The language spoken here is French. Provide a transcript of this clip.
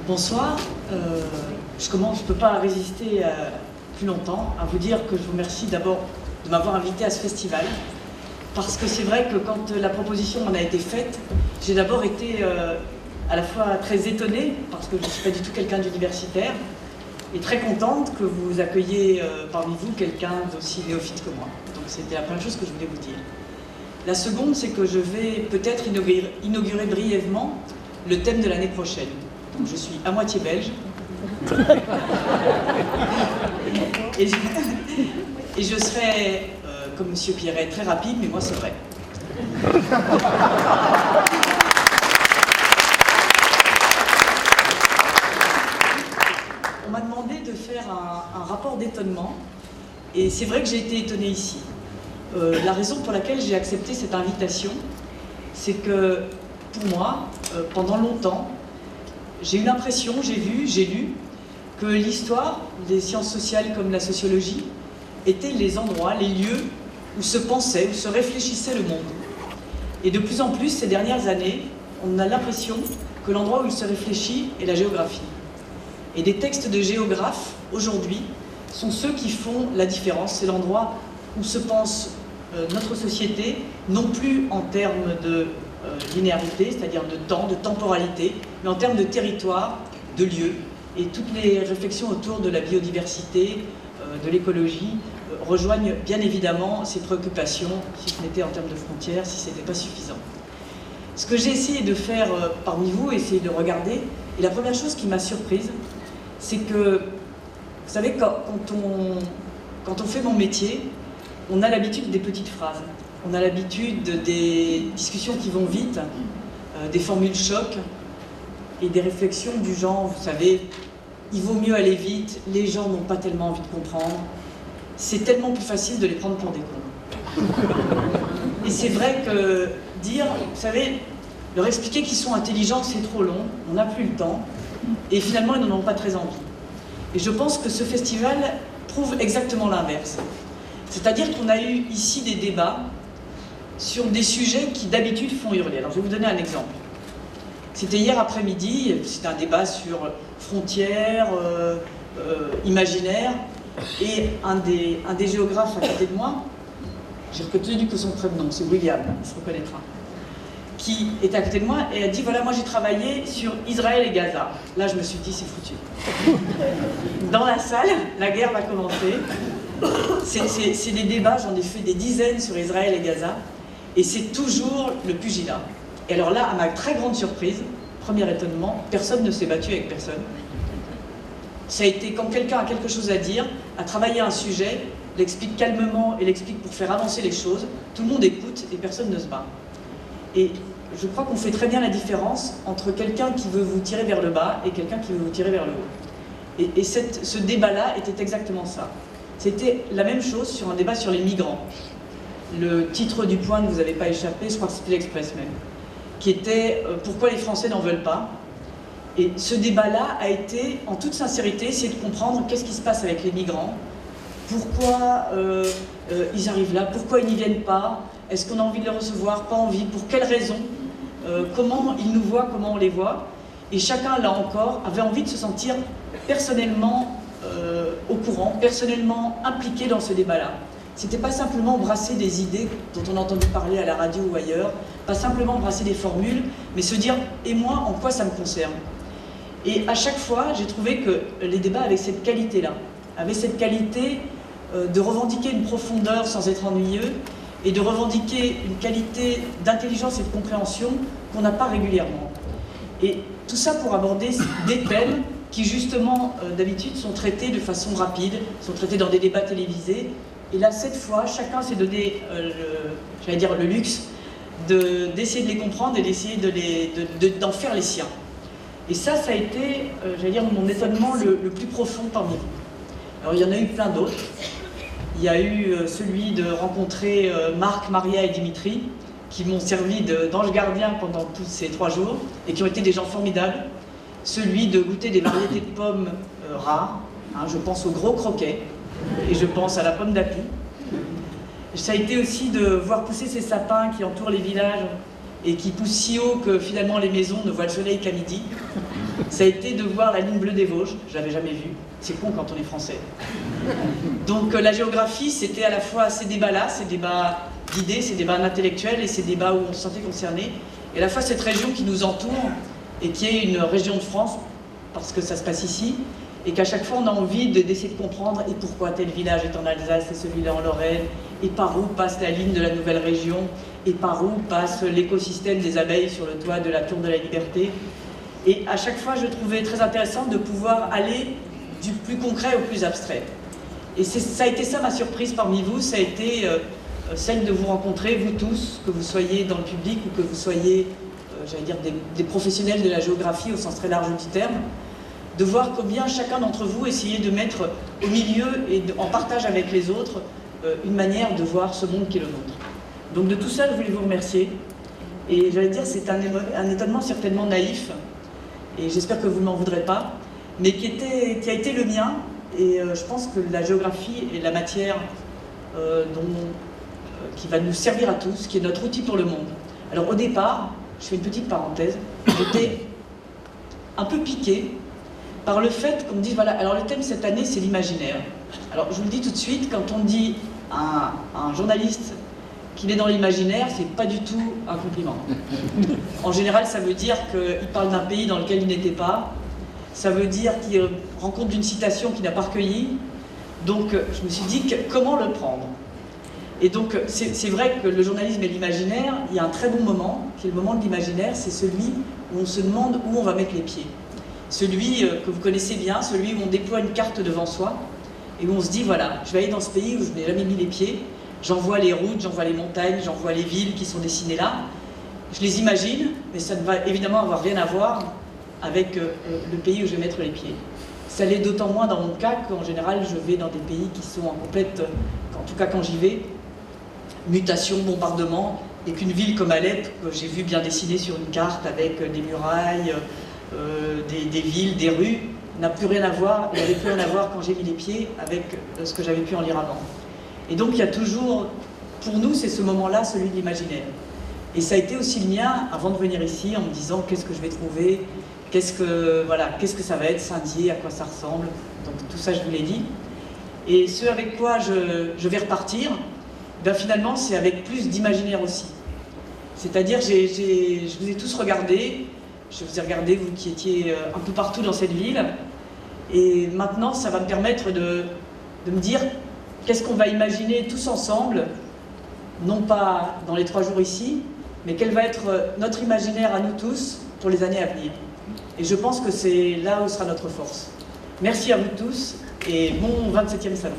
Bonsoir, je ne peux pas résister plus longtemps à vous dire que je vous remercie d'abord de m'avoir invité à ce festival, parce que c'est vrai que quand la proposition m'en a été faite, j'ai d'abord été à la fois très étonnée, parce que je ne suis pas du tout quelqu'un d'universitaire, et très contente que vous accueilliez parmi vous quelqu'un d'aussi néophyte que moi. Donc c'était la première chose que je voulais vous dire. La seconde, c'est que je vais peut-être inaugurer brièvement le thème de l'année prochaine. Donc je suis à moitié belge. et je serai, comme M. Pierret, très rapide, mais moi c'est vrai. On m'a demandé de faire un rapport d'étonnement, et c'est vrai que j'ai été étonnée ici. La raison pour laquelle j'ai accepté cette invitation, c'est que, pour moi, pendant longtemps, j'ai eu l'impression, j'ai lu, que l'histoire, les sciences sociales comme la sociologie, étaient les endroits, les lieux où se pensait, où se réfléchissait le monde. Et de plus en plus, ces dernières années, on a l'impression que l'endroit où il se réfléchit est la géographie. Et des textes de géographes, aujourd'hui, sont ceux qui font la différence. C'est l'endroit où se pense notre société, non plus en termes de linéarité, c'est-à-dire de temps, de temporalité, mais en termes de territoire, de lieu. Et toutes les réflexions autour de la biodiversité, de l'écologie, rejoignent bien évidemment ces préoccupations, si ce n'était en termes de frontières, si ce n'était pas suffisant. Ce que j'ai essayé de faire parmi vous, essayer de regarder, et la première chose qui m'a surprise, c'est que, vous savez, quand on fait mon métier, on a l'habitude des petites phrases. On a l'habitude des discussions qui vont vite, des formules chocs et des réflexions du genre, vous savez, il vaut mieux aller vite, les gens n'ont pas tellement envie de comprendre, c'est tellement plus facile de les prendre pour des cons. Et c'est vrai que dire, vous savez, leur expliquer qu'ils sont intelligents, c'est trop long, on n'a plus le temps, et finalement ils n'en ont pas très envie. Et je pense que ce festival prouve exactement l'inverse. C'est-à-dire qu'on a eu ici des débats sur des sujets qui d'habitude font hurler. Alors je vais vous donner un exemple. C'était hier après-midi, c'était un débat sur frontières, imaginaires, et un des géographes à côté de moi, j'ai retenu que son prénom, c'est William, il se reconnaîtra, qui était à côté de moi et a dit, voilà, moi j'ai travaillé sur Israël et Gaza. Là je me suis dit, c'est foutu. Dans la salle, la guerre va commencer. C'est des débats, j'en ai fait des dizaines sur Israël et Gaza, et c'est toujours le pugilat. Et alors là, à ma très grande surprise, premier étonnement, personne ne s'est battu avec personne. Ça a été quand quelqu'un a quelque chose à dire, a travaillé un sujet, l'explique calmement et l'explique pour faire avancer les choses, tout le monde écoute et personne ne se bat. Et je crois qu'on fait très bien la différence entre quelqu'un qui veut vous tirer vers le bas et quelqu'un qui veut vous tirer vers le haut. Et ce débat-là était exactement ça. C'était la même chose sur un débat sur les migrants. Le titre du point ne vous avait pas échappé, je crois que c'était l'Express même, qui était « Pourquoi les Français n'en veulent pas ?» Et ce débat-là a été, en toute sincérité, essayer de comprendre qu'est-ce qui se passe avec les migrants, pourquoi ils arrivent là, pourquoi ils n'y viennent pas, est-ce qu'on a envie de les recevoir, pas envie, pour quelles raisons, comment ils nous voient, comment on les voit. Et chacun, là encore, avait envie de se sentir personnellement au courant, personnellement impliqué dans ce débat-là. C'était pas simplement brasser des idées dont on a entendu parler à la radio ou ailleurs, pas simplement brasser des formules, mais se dire « et moi, en quoi ça me concerne ?» Et à chaque fois, j'ai trouvé que les débats avaient cette qualité-là, avaient cette qualité de revendiquer une profondeur sans être ennuyeux, et de revendiquer une qualité d'intelligence et de compréhension qu'on n'a pas régulièrement. Et tout ça pour aborder des thèmes qui justement, d'habitude, sont traités de façon rapide, sont traités dans des débats télévisés. Et là, cette fois, chacun s'est donné, le luxe d'essayer de les comprendre et d'essayer d'en faire les siens. Et ça a été, mon étonnement le plus profond parmi vous. Alors, il y en a eu plein d'autres. Il y a eu celui de rencontrer Marc, Maria et Dimitri, qui m'ont servi d'ange gardien pendant tous ces 3 jours, et qui ont été des gens formidables. Celui de goûter des variétés de pommes rares, hein, je pense au gros croquet, et je pense à la pomme d'api. Ça a été aussi de voir pousser ces sapins qui entourent les villages et qui pousse si haut que finalement les maisons ne voient le soleil qu'à midi, ça a été de voir la ligne bleue des Vosges. Je l'avais jamais vue. C'est con quand on est français. Donc la géographie, c'était à la fois ces débats-là, ces débats d'idées, ces débats intellectuels et ces débats où on se sentait concerné, et à la fois cette région qui nous entoure et qui est une région de France, parce que ça se passe ici, et qu'à chaque fois on a envie d'essayer de comprendre et pourquoi tel village est en Alsace et celui-là en Lorraine, et par où passe la ligne de la nouvelle région, et par où passe l'écosystème des abeilles sur le toit de la Tour de la Liberté. Et à chaque fois je trouvais très intéressant de pouvoir aller du plus concret au plus abstrait. Et ça a été ça ma surprise parmi vous, ça a été celle de vous rencontrer, vous tous, que vous soyez dans le public ou que vous soyez, j'allais dire, des professionnels de la géographie au sens très large du terme, de voir combien chacun d'entre vous essayait de mettre au milieu et en partage avec les autres une manière de voir ce monde qui est le nôtre. Donc de tout ça, je voulais vous remercier. Et j'allais dire, c'est un étonnement certainement naïf, et j'espère que vous ne m'en voudrez pas, mais qui a été le mien, et je pense que la géographie est la matière qui va nous servir à tous, qui est notre outil pour le monde. Alors au départ, je fais une petite parenthèse, j'étais un peu piquée par le fait qu'on me dise, voilà, alors le thème cette année c'est l'imaginaire. Alors je vous le dis tout de suite, quand on dit à un journaliste qu'il est dans l'imaginaire, c'est pas du tout un compliment. En général, ça veut dire qu'il parle d'un pays dans lequel il n'était pas, ça veut dire qu'il rend compte d'une citation qu'il n'a pas recueillie. Donc je me suis dit, comment le prendre? Et donc c'est vrai que le journalisme et l'imaginaire, il y a un très bon moment, qui est le moment de l'imaginaire, c'est celui où on se demande où on va mettre les pieds. Celui que vous connaissez bien, celui où on déploie une carte devant soi, et où on se dit, voilà, je vais aller dans ce pays où je n'ai jamais mis les pieds, j'en vois les routes, j'en vois les montagnes, j'en vois les villes qui sont dessinées là, je les imagine, mais ça ne va évidemment avoir rien à voir avec le pays où je vais mettre les pieds. Ça l'est d'autant moins dans mon cas qu'en général je vais dans des pays qui sont en complète, en tout cas quand j'y vais, mutation, bombardement, et qu'une ville comme Alep, que j'ai vu bien dessinée sur une carte avec des murailles, des villes, des rues, n'a plus rien à voir, et n'avait plus rien à voir quand j'ai mis les pieds avec ce que j'avais pu en lire avant. Et donc il y a toujours, pour nous c'est ce moment-là, celui de l'imaginaire. Et ça a été aussi le mien avant de venir ici, en me disant qu'est-ce que je vais trouver, qu'est-ce que ça va être Saint-Dié, à quoi ça ressemble, donc tout ça je vous l'ai dit. Et ce avec quoi je vais repartir, ben finalement c'est avec plus d'imaginaire aussi. C'est-à-dire je vous ai tous regardé, je vous ai regardé vous qui étiez un peu partout dans cette ville, et maintenant ça va me permettre de me dire qu'est-ce qu'on va imaginer tous ensemble, non pas dans les 3 jours ici, mais quel va être notre imaginaire à nous tous pour les années à venir. Et je pense que c'est là où sera notre force. Merci à vous tous et bon 27e salon.